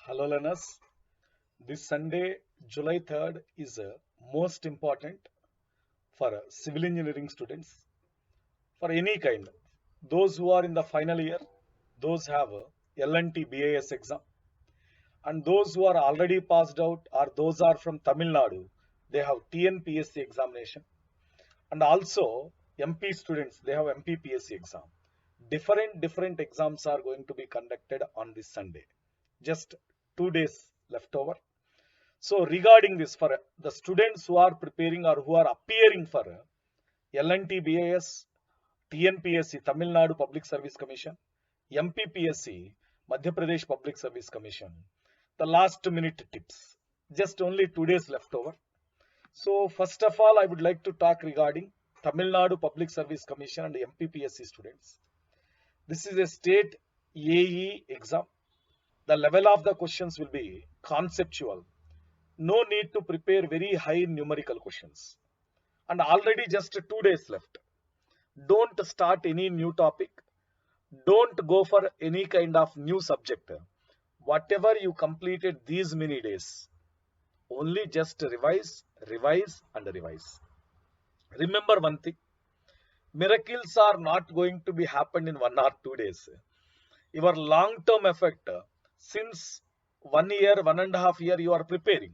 Hello learners, this Sunday, July 3rd is most important for civil engineering students for any kind. Those who are in the final year, those have L&T BIS exam, and those who are already passed out or those are from Tamil Nadu, they have TNPSC examination, and also MP students, they have MPPSC exam. Different exams are going to be conducted on this Sunday. Just 2 days left over. So regarding this, for the students who are preparing or who are appearing for L&T BIS, TNPSC, Tamil Nadu Public Service Commission, MPPSC, Madhya Pradesh Public Service Commission, the last minute tips. Just only 2 days left over. So first of all, I would like to talk regarding Tamil Nadu Public Service Commission and MPPSC students. This is a state AE exam. The level of the questions will be conceptual. No need to prepare very high numerical questions. And already just 2 days left. Don't start any new topic. Don't go for any kind of new subject. Whatever you completed these many days, only just revise and revise. Remember one thing, miracles are not going to be happen in 1 or 2 days. Your long-term effect, since 1 year, 1.5 years you are preparing,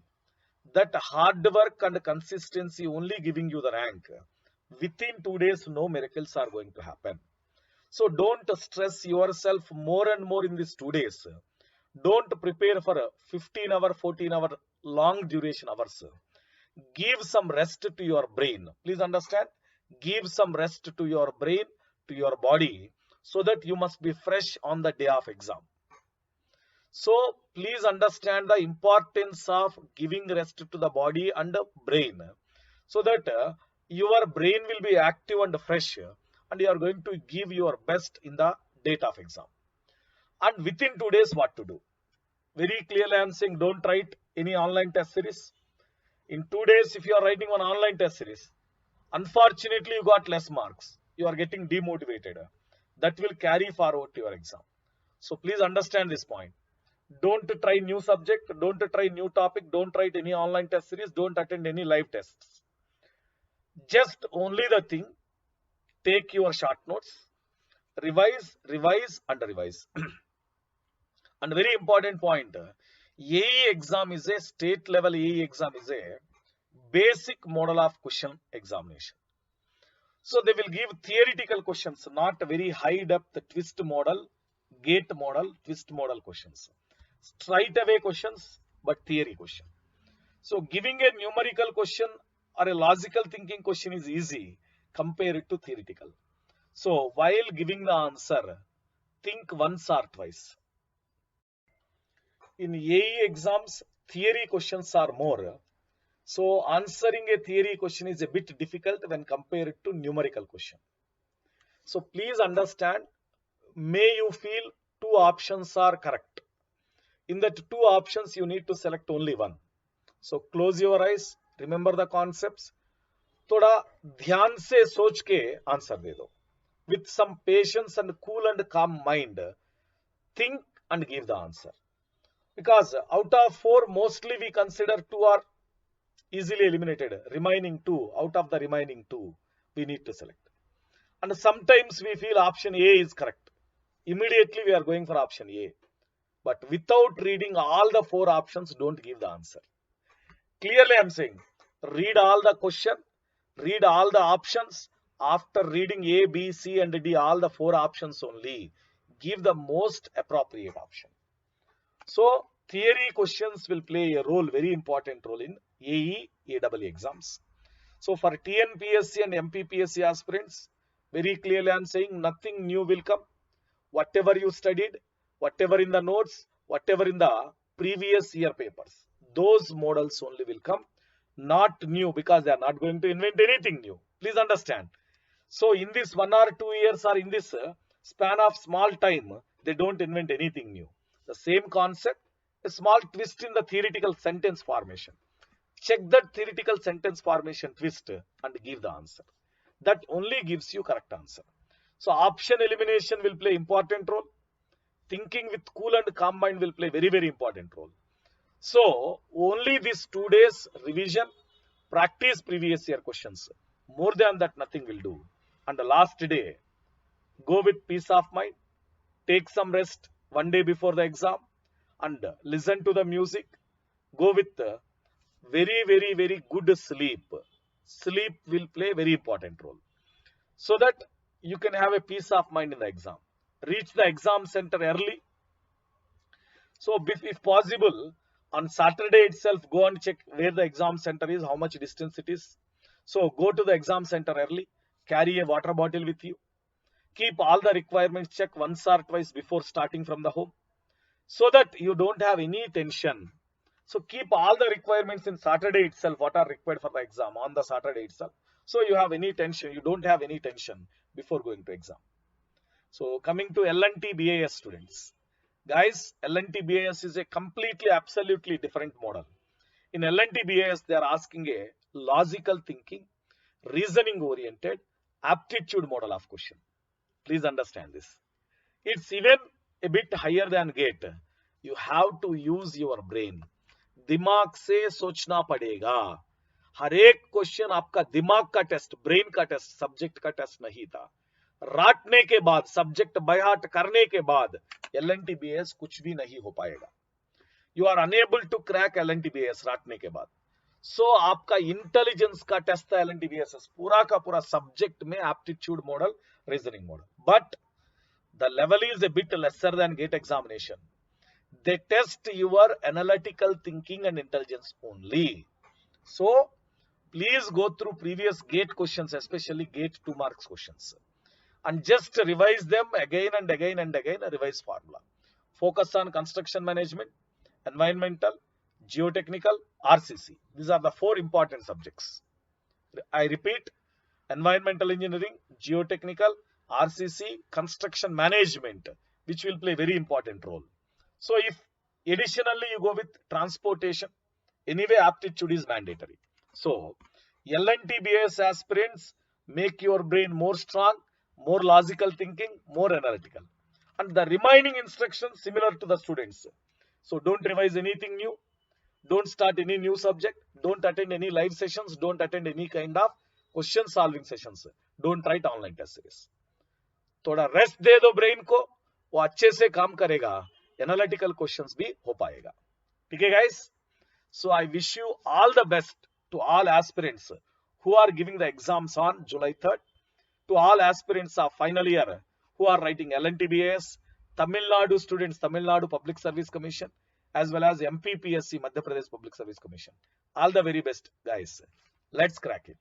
that hard work and consistency only giving you the rank. Within 2 days, no miracles are going to happen. So don't stress yourself more and more in these 2 days. Don't prepare for a 15-hour, 14-hour long duration hours. Give some rest to your brain. Please understand. Give some rest to your brain, to your body, so that you must be fresh on the day of exam. So please understand the importance of giving rest to the body and the brain, so that your brain will be active and fresh, and you are going to give your best in the date of exam. And within 2 days, what to do? Very clearly I am saying, don't write any online test series. In 2 days, if you are writing one online test series, unfortunately you got less marks. You are getting demotivated. That will carry forward to your exam. So please understand this point. Don't try new subject, don't try new topic, don't write any online test series, don't attend any live tests. Just only the thing, take your short notes, revise and revise. And very important point, AE exam is a state level AE exam is a basic model of question examination. So they will give theoretical questions, not very high depth twist model, gate model, twist model questions. Straight away questions, but theory question. So giving a numerical question or a logical thinking question is easy compared to theoretical. So while giving the answer, think once or twice. In AE exams, theory questions are more. So answering a theory question is a bit difficult when compared to numerical question. So please understand, may you feel 2 options are correct. In that 2 options, you need to select only one. So close your eyes, remember the concepts. थोड़ा ध्यान से सोच के answer दे दो. With some patience and cool and calm mind, think and give the answer. Because out of 4, mostly we consider 2 are easily eliminated. Remaining 2, out of the remaining 2, we need to select. And sometimes we feel option A is correct. Immediately we are going for option A. But without reading all the 4 options, don't give the answer. Clearly I am saying, read all the question, read all the options. After reading A, B, C and D, all the 4 options only, give the most appropriate option. So theory questions will play a role, very important role in AE, AEE exams. So for TNPSC and MPPSC aspirants, very clearly I am saying, nothing new will come. Whatever you studied, whatever in the notes, whatever in the previous year papers, those models only will come. Not new, because they are not going to invent anything new. Please understand. So in this 1 or 2 years or in this span of small time, they don't invent anything new. The same concept, a small twist in the theoretical sentence formation. Check that theoretical sentence formation twist and give the answer. That only gives you correct answer. So option elimination will play important role. thinking with cool and calm mind will play very, very important role. So only these 2 days revision, practice previous year questions. More than that, nothing will do. And the last day, go with peace of mind, take some rest 1 day before the exam, and listen to the music. Go with very, very, very good sleep. Sleep will play very important role, so that you can have a peace of mind in the exam. Reach the exam center early. So if possible, on Saturday itself, go and check where the exam center is, how much distance it is. So go to the exam center early, carry a water bottle with you. Keep all the requirements checked once or twice before starting from the home, so that you don't have any tension. So keep all the requirements in Saturday itself, what are required for the exam on the Saturday itself. So you have any tension, you don't have any tension before going to exam. So coming to L&T BIS students. Guys, L&T BIS is a completely, absolutely different model. In L&T BIS, they are asking a logical thinking, reasoning oriented, aptitude model of question. Please understand this. It's even a bit higher than GATE. You have to use your brain. दिमाग से सोचना पड़ेगा. हर एक question आपका दिमाग का test, brain का test, subject का टेस्ट नहीं था. राटने के बाद, सब्जेक्ट बाय हार्ट करने के बाद L&T BIS कुछ भी नहीं हो पाएगा. You are unable to crack L&T BIS राटने के बाद. सो आपका इंटेलिजेंस का टेस्ट था L&T BIS, पूरा का पूरा सब्जेक्ट में aptitude model, reasoning model. But the level is a bit lesser than GATE examination. They test your analytical thinking and intelligence only. So please go through previous GATE questions, especially GATE 2 marks questions, and just revise them again and again and again. Revise formula. Focus on construction management, environmental, geotechnical, RCC. These are the 4 important subjects. I repeat: environmental engineering, geotechnical, RCC, construction management, which will play very important role. So if additionally you go with transportation, anyway aptitude is mandatory. So L&T BIS aspirants, make your brain more strong, more logical thinking, more analytical, and the remaining instructions similar to the students. So don't revise anything new, don't start any new subject, don't attend any live sessions, don't attend any kind of question solving sessions, don't write online test series. थोड़ा rest दे दो brain को, वो अच्छे से काम करेगा, analytical questions भी हो पाएगा. ठीक है guys? So I wish you all the best to all aspirants who are giving the exams on July 3rd, to all aspirants of final year who are writing L&T BIS, Tamil Nadu students, Tamil Nadu Public Service Commission, as well as MPPSC, Madhya Pradesh Public Service Commission. All the very best, guys. Let's crack it.